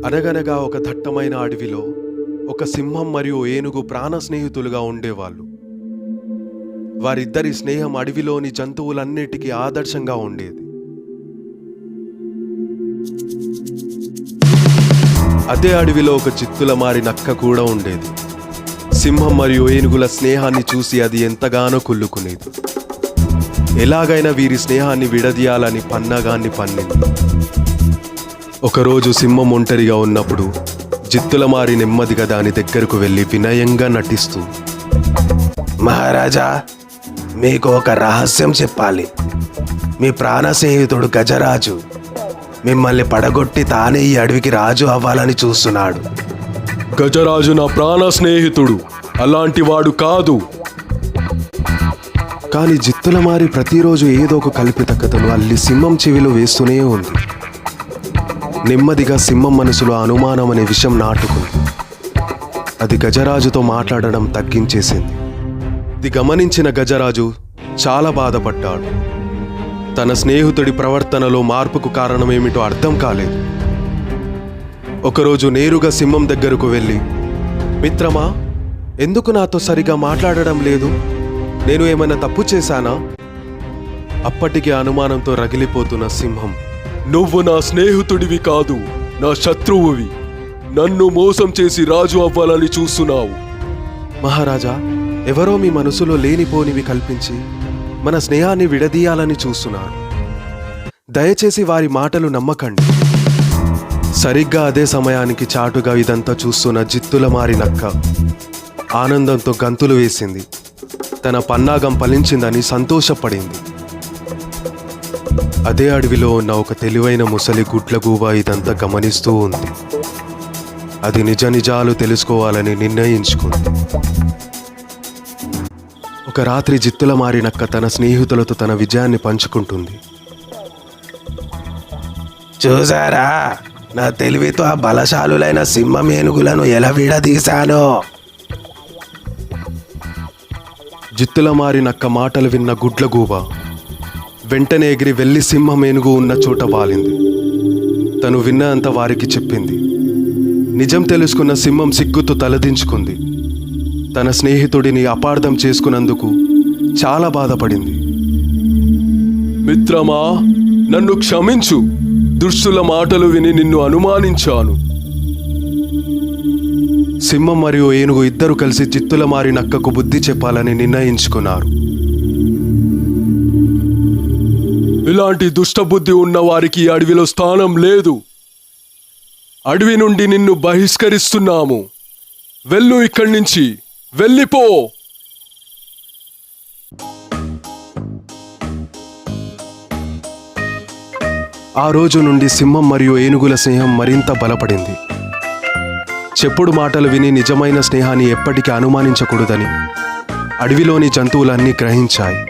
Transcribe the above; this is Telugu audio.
అనగనగా ఒక దట్టమైన అడవిలో ఒక సింహం మరియు ఏనుగు ప్రాణ స్నేహితులుగా ఉండేవాళ్ళు. వారిద్దరి స్నేహం అడవిలోని జంతువులన్నిటికీ ఆదర్శంగా ఉండేది. అదే అడవిలో ఒక జిత్తుల మారి నక్క కూడా ఉండేది. సింహం మరియు ఏనుగుల స్నేహాన్ని చూసి అది ఎంతగానో కుళ్ళుకునేది. ఎలాగైనా వీరి స్నేహాన్ని విడదీయాలని పన్నగాన్ని పన్నింది. ఒకరోజు సింహం ఒంటరిగా ఉన్నప్పుడు జిత్తుల మారి నెమ్మదిగా దాని దగ్గరకు వెళ్ళి వినయంగా నటిస్తూ, మహారాజా, మీకు ఒక రహస్యం చెప్పాలి. మీ ప్రాణ స్నేహితుడు గజరాజు మిమ్మల్ని పడగొట్టి తానే ఈ అడవికి రాజు అవ్వాలని చూస్తున్నాడు. గజరాజు నా ప్రాణ స్నేహితుడు, అలాంటి వాడు కాదు. కానీ జిత్తుల మారి ప్రతిరోజు ఏదో ఒక కల్పిత కథను అల్లి సింహం చెవిలో వేస్తూనే ఉంది. నెమ్మదిగా సింహం మనసులో అనుమానం అనే విషయం నాటుకుంది. అది గజరాజుతో మాట్లాడడం తగ్గించేసింది. ఇది గమనించిన గజరాజు చాలా బాధపడ్డాడు. తన స్నేహితుడి ప్రవర్తనలో మార్పుకు కారణమేమిటో అర్థం కాలేదు. ఒకరోజు నేరుగా సింహం దగ్గరకు వెళ్ళి, మిత్రమా, ఎందుకు నాతో సరిగా మాట్లాడడం లేదు? నేను ఏమైనా తప్పు చేశానా? అప్పటికే అనుమానంతో రగిలిపోతున్న సింహం, నువ్వు నా స్నేహితుడివి కాదు, నా శత్రువువి. నన్ను మోసం చేసి రాజు అవ్వాలని చూస్తున్నావు. మహారాజా, ఎవరో మీ మనసులో లేనిపోనివి కల్పించి మన స్నేహాన్ని విడదీయాలని చూస్తున్నారు. దయచేసి వారి మాటలు నమ్మకండి. సరిగ్గా అదే సమయానికి చాటుగా ఇదంతా చూస్తున్న జిత్తుల మారి నక్క ఆనందంతో గంతులు వేసింది. తన పన్నాగం ఫలించిందని సంతోషపడింది. అదే అడవిలో ఉన్న ఒక తెలివైన ముసలి గుడ్లగూబ ఇదంతా గమనిస్తూ ఉంది. అది నిజ నిజాలు తెలుసుకోవాలని నిర్ణయించుకుంది. ఒక రాత్రి జిత్తుల మారి నక్క తన స్నేహితులతో తన విజయాన్ని పంచుకుంటుంది. చూసారా, నా తెలివితో ఆ బలశాలులైన సింహం ఏనుగులను ఎలా విడదీశానో. జిత్తుల మారి నక్క మాటలు విన్న గుడ్లగూబ వెంటనే ఎగిరి వెళ్ళి సింహం ఏనుగు ఉన్న చోట వాలింది. తను విన్నంత వారికి చెప్పింది. నిజం తెలుసుకున్న సింహం సిగ్గుతో తలదించుకుంది. తన స్నేహితుడిని అపార్థం చేసుకున్నందుకు చాలా బాధపడింది. మిత్రమా, నన్ను క్షమించు. దుష్టుల మాటలు విని నిన్ను అనుమానించాను. సింహం మరియు ఏనుగు ఇద్దరు కలిసి జిత్తుల మారి నక్కకు బుద్ధి చెప్పాలని నిర్ణయించుకున్నారు. ఇలాంటి దుష్టబుద్ధి ఉన్న వారికి అడవిలో స్థానం లేదు. అడవి నుండి నిన్ను బహిష్కరిస్తున్నాము. వెళ్ళు, ఇక్కడి నుంచి వెళ్ళిపో. ఆ రోజు నుండి సింహం మరియు ఏనుగుల స్నేహం మరింత బలపడింది. చెప్పుడు మాటలు విని నిజమైన స్నేహాన్ని ఎప్పటికీ అనుమానించకూడదని అడవిలోని జంతువులన్నీ గ్రహించాయి.